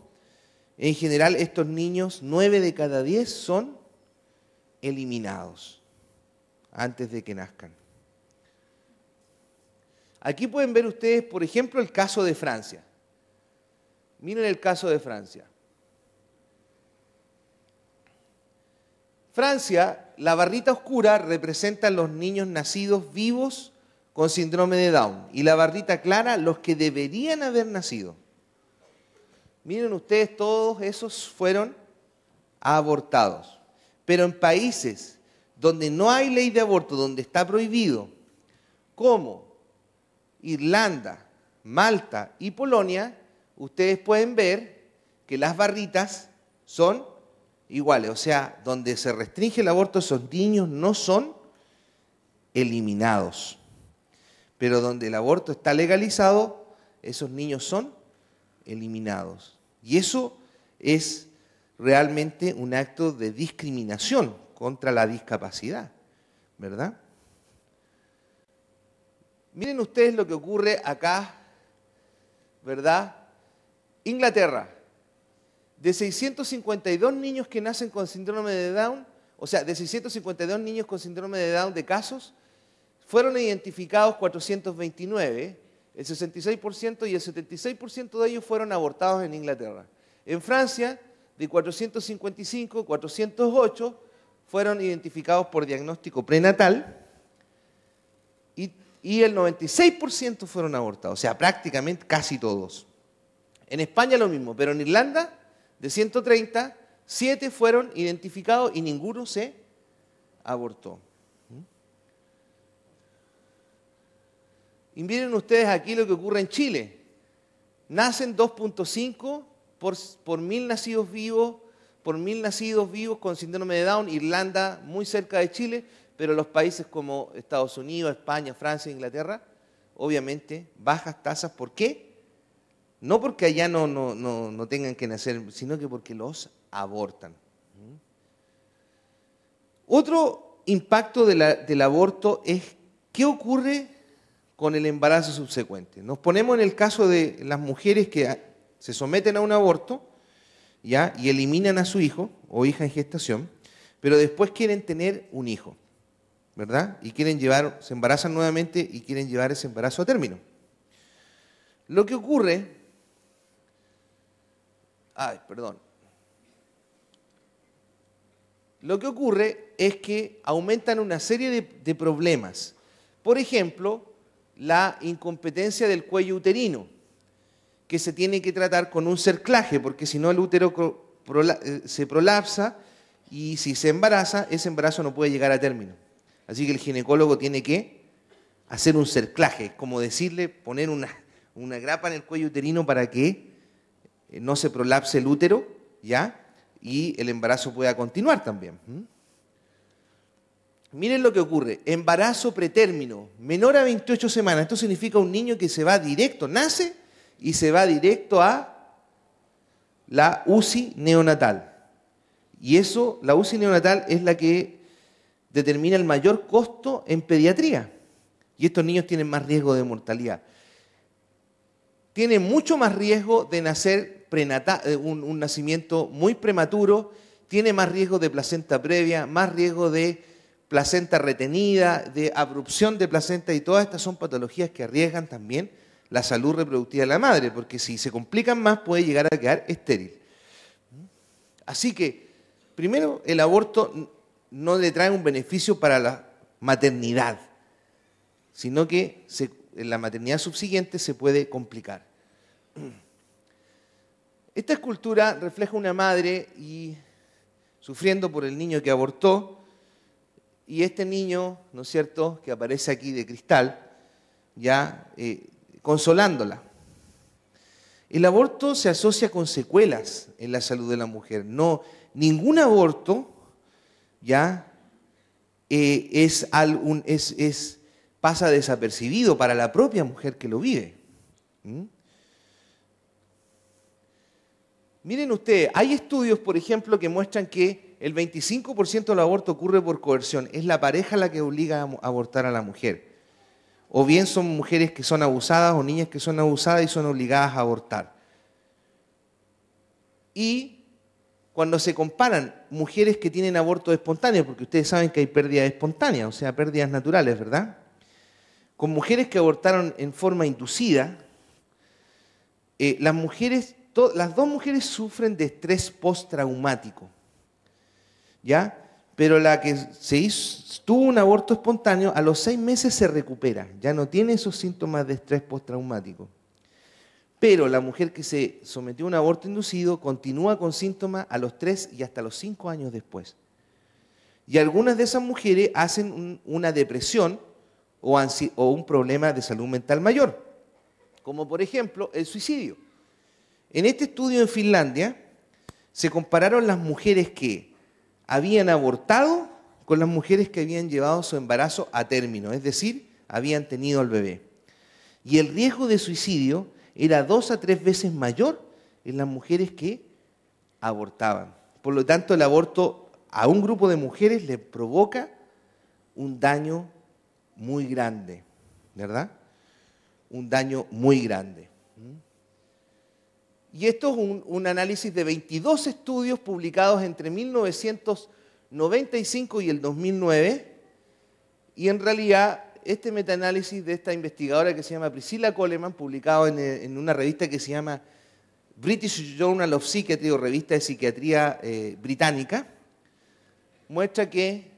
en general estos niños, 9 de cada 10 son eliminados antes de que nazcan. Aquí pueden ver ustedes, por ejemplo, el caso de Francia. Miren el caso de Francia. Francia, la barrita oscura representa los niños nacidos vivos con síndrome de Down y la barrita clara los que deberían haber nacido. Miren ustedes, todos esos fueron abortados. Pero en países donde no hay ley de aborto, donde está prohibido, como Irlanda, Malta y Polonia, ustedes pueden ver que las barritas son iguales. O sea, donde se restringe el aborto, esos niños no son eliminados. Pero donde el aborto está legalizado, esos niños son eliminados. Y eso es realmente un acto de discriminación contra la discapacidad, ¿verdad? Miren ustedes lo que ocurre acá, ¿verdad? Inglaterra, de 652 niños que nacen con síndrome de Down, o sea, de 652 niños con síndrome de Down de casos, fueron identificados 429, el 66% y el 76% de ellos fueron abortados en Inglaterra. En Francia, de 455, 408 fueron identificados por diagnóstico prenatal y el 96% fueron abortados, o sea, prácticamente casi todos. En España lo mismo, pero en Irlanda, de 130, 7 fueron identificados y ninguno se abortó. Y miren ustedes aquí lo que ocurre en Chile. Nacen 2.5 por 1.000 nacidos vivos, con síndrome de Down. Irlanda muy cerca de Chile, pero los países como Estados Unidos, España, Francia, Inglaterra, obviamente bajas tasas. ¿Por qué? No porque allá no tengan que nacer, sino que porque los abortan. Otro impacto del aborto es qué ocurre con el embarazo subsecuente. Nos ponemos en el caso de las mujeres que se someten a un aborto, ¿ya? Y eliminan a su hijo o hija en gestación, pero después quieren tener un hijo, ¿verdad? Y se embarazan nuevamente y quieren llevar ese embarazo a término. Lo que ocurre, Lo que ocurre es que aumentan una serie de problemas. Por ejemplo, la incompetencia del cuello uterino, que se tiene que tratar con un cerclaje, porque si no el útero se prolapsa y si se embaraza, ese embarazo no puede llegar a término. Así que el ginecólogo tiene que hacer un cerclaje, como decirle, poner una grapa en el cuello uterino para que no se prolapse el útero, ¿ya? Y el embarazo pueda continuar también. Miren lo que ocurre. Embarazo pretérmino, menor a 28 semanas. Esto significa un niño que se va directo, nace y se va directo a la UCI neonatal. Y eso, la UCI neonatal es la que determina el mayor costo en pediatría. Y estos niños tienen más riesgo de mortalidad. Tienen mucho más riesgo de nacer un nacimiento muy prematuro, tiene más riesgo de placenta previa, más riesgo de placenta retenida, de abrupción de placenta, y todas estas son patologías que arriesgan también la salud reproductiva de la madre, porque si se complican más puede llegar a quedar estéril. Así que, primero, el aborto no le trae un beneficio para la maternidad, sino que en la maternidad subsiguiente se puede complicar. Esta escultura refleja una madre sufriendo por el niño que abortó, y este niño, ¿no es cierto?, que aparece aquí de cristal, ya consolándola. El aborto se asocia con secuelas en la salud de la mujer. No, ningún aborto ya pasa desapercibido para la propia mujer que lo vive. Miren ustedes, hay estudios, por ejemplo, que muestran que el 25% del aborto ocurre por coerción. Es la pareja la que obliga a abortar a la mujer. O bien son mujeres que son abusadas o niñas que son abusadas y son obligadas a abortar. Y cuando se comparan mujeres que tienen aborto espontáneo, porque ustedes saben que hay pérdidas espontáneas, o sea, pérdidas naturales, ¿verdad?, con mujeres que abortaron en forma inducida, las dos mujeres sufren de estrés postraumático, ¿ya? Pero la que tuvo un aborto espontáneo, a los 6 meses se recupera, ya no tiene esos síntomas de estrés postraumático. Pero la mujer que se sometió a un aborto inducido continúa con síntomas a los 3 y hasta los 5 años después. Y algunas de esas mujeres hacen una depresión o un problema de salud mental mayor, como por ejemplo el suicidio. En este estudio en Finlandia se compararon las mujeres que habían abortado con las mujeres que habían llevado su embarazo a término, es decir, habían tenido al bebé. Y el riesgo de suicidio era 2 a 3 veces mayor en las mujeres que abortaban. Por lo tanto, el aborto a un grupo de mujeres le provoca un daño muy grande, ¿verdad? Un daño muy grande. Y esto es un análisis de 22 estudios publicados entre 1995 y el 2009, y en realidad este metaanálisis de esta investigadora que se llama Priscilla Coleman, publicado en una revista que se llama British Journal of Psychiatry, o revista de psiquiatría británica, muestra que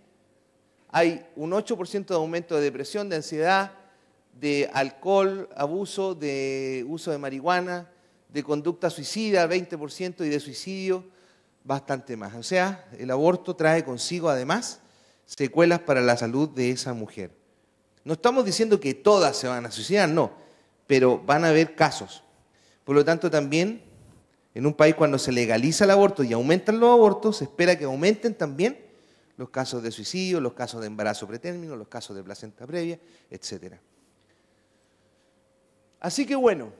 hay un 8% de aumento de depresión, de ansiedad, de alcohol, abuso, de uso de marihuana, de conducta suicida, 20%, y de suicidio, bastante más. O sea, el aborto trae consigo, además, secuelas para la salud de esa mujer. No estamos diciendo que todas se van a suicidar, no, pero van a haber casos. Por lo tanto, también, en un país cuando se legaliza el aborto y aumentan los abortos, se espera que aumenten también los casos de suicidio, los casos de embarazo pretérmino, los casos de placenta previa, etc. Así que bueno,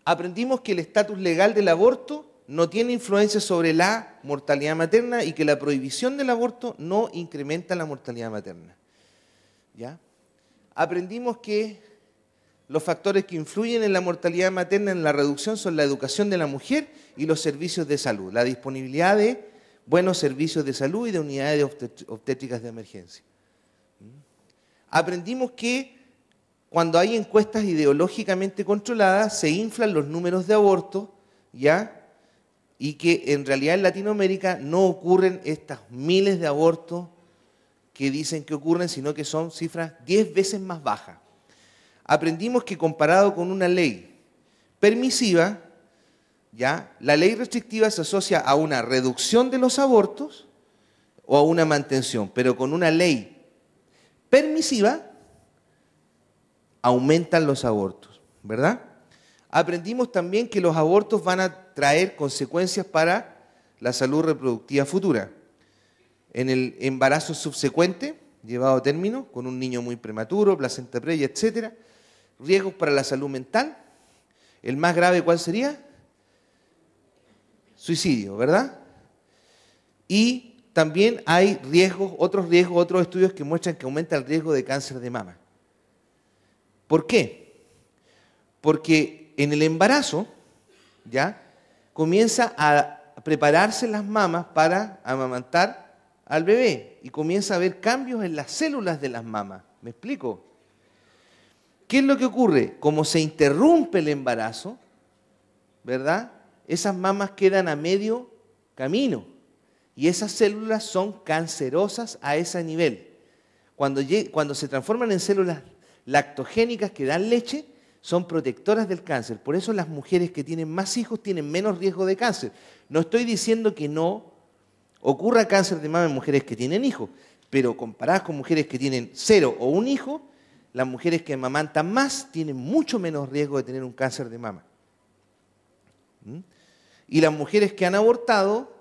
aprendimos que el estatus legal del aborto no tiene influencia sobre la mortalidad materna y que la prohibición del aborto no incrementa la mortalidad materna. ¿Ya? Aprendimos que los factores que influyen en la mortalidad materna en la reducción son la educación de la mujer y los servicios de salud, la disponibilidad de buenos servicios de salud y de unidades obstétricas de emergencia. Aprendimos que cuando hay encuestas ideológicamente controladas se inflan los números de abortos, ¿ya? Y que en realidad en Latinoamérica no ocurren estas miles de abortos que dicen que ocurren, sino que son cifras 10 veces más bajas. Aprendimos que comparado con una ley permisiva, ¿ya? La ley restrictiva se asocia a una reducción de los abortos o a una mantención, pero con una ley permisiva aumentan los abortos, ¿verdad? Aprendimos también que los abortos van a traer consecuencias para la salud reproductiva futura. en el embarazo subsecuente, llevado a término, con un niño muy prematuro, placenta previa, etc. Riesgos para la salud mental. El más grave, ¿cuál sería? Suicidio, ¿verdad? Y también hay riesgos, otros estudios que muestran que aumenta el riesgo de cáncer de mama. ¿Por qué? Porque en el embarazo, ¿ya?, comienza a prepararse las mamas para amamantar al bebé y comienza a haber cambios en las células de las mamas. ¿Me explico? ¿Qué es lo que ocurre? Como se interrumpe el embarazo, ¿verdad?, esas mamas quedan a medio camino y esas células son cancerosas a ese nivel. Cuando se transforman en células lactogénicas que dan leche, son protectoras del cáncer. Por eso las mujeres que tienen más hijos tienen menos riesgo de cáncer. No estoy diciendo que no ocurra cáncer de mama en mujeres que tienen hijos, pero comparadas con mujeres que tienen 0 o 1 hijo, las mujeres que amamantan más tienen mucho menos riesgo de tener un cáncer de mama. Y las mujeres que han abortado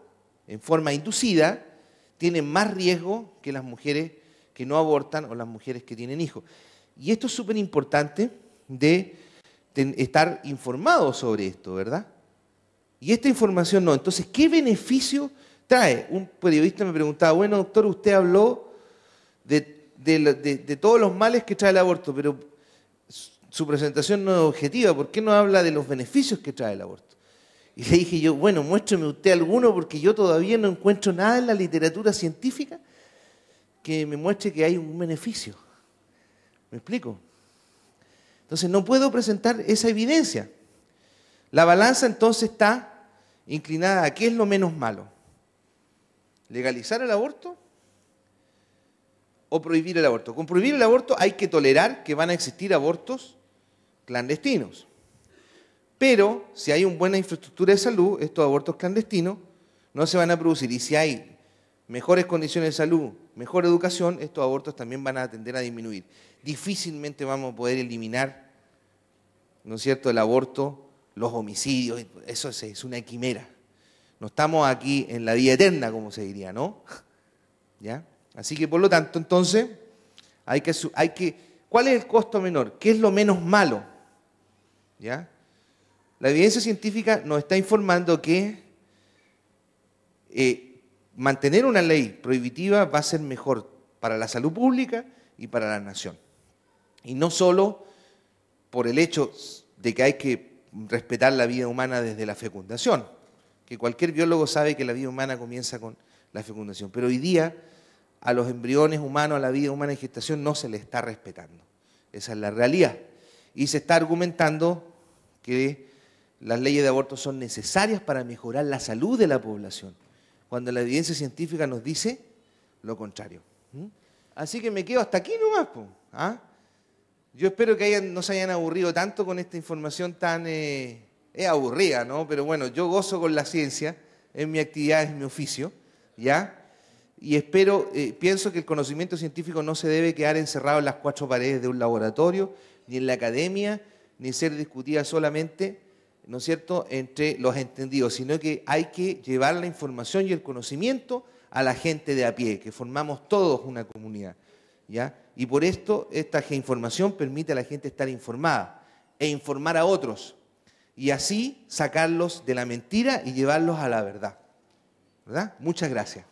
en forma inducida tienen más riesgo que las mujeres que no abortan o las mujeres que tienen hijos. Y esto es súper importante de estar informados sobre esto, ¿verdad? Y esta información no. Entonces, ¿qué beneficio trae? Un periodista me preguntaba, bueno, doctor, usted habló de todos los males que trae el aborto, pero su presentación no es objetiva. ¿Por qué no habla de los beneficios que trae el aborto? Y le dije yo, bueno, muéstrame usted alguno, porque yo todavía no encuentro nada en la literatura científica que me muestre que hay un beneficio. ¿Me explico? Entonces no puedo presentar esa evidencia. La balanza entonces está inclinada a qué es lo menos malo. ¿Legalizar el aborto o prohibir el aborto? Con prohibir el aborto hay que tolerar que van a existir abortos clandestinos. Pero si hay una buena infraestructura de salud, estos abortos clandestinos no se van a producir. Y si hay mejores condiciones de salud, mejor educación, estos abortos también van a tender a disminuir. Difícilmente vamos a poder eliminar, ¿no es cierto?, el aborto, los homicidios, eso es una quimera. No estamos aquí en la vida eterna, como se diría, ¿no? ¿Ya? Así que, por lo tanto, entonces, ¿cuál es el costo menor? ¿Qué es lo menos malo? ¿Ya? La evidencia científica nos está informando que mantener una ley prohibitiva va a ser mejor para la salud pública y para la nación. Y no solo por el hecho de que hay que respetar la vida humana desde la fecundación, que cualquier biólogo sabe que la vida humana comienza con la fecundación, pero hoy día a los embriones humanos, a la vida humana en gestación no se le está respetando. Esa es la realidad. Y se está argumentando que las leyes de aborto son necesarias para mejorar la salud de la población, cuando la evidencia científica nos dice lo contrario. Así que me quedo hasta aquí nomás. ¿Ah? Yo espero que no se hayan aburrido tanto con esta información tan aburrida, ¿no? Pero bueno, yo gozo con la ciencia, es mi actividad, es mi oficio, ¿ya? Y pienso que el conocimiento científico no se debe quedar encerrado en las 4 paredes de un laboratorio, ni en la academia, ni ser discutida solamente, ¿no es cierto?, entre los entendidos, sino que hay que llevar la información y el conocimiento a la gente de a pie, que formamos todos una comunidad, ¿ya? Y por esto, esta información permite a la gente estar informada e informar a otros, y así sacarlos de la mentira y llevarlos a la verdad, ¿verdad? Muchas gracias.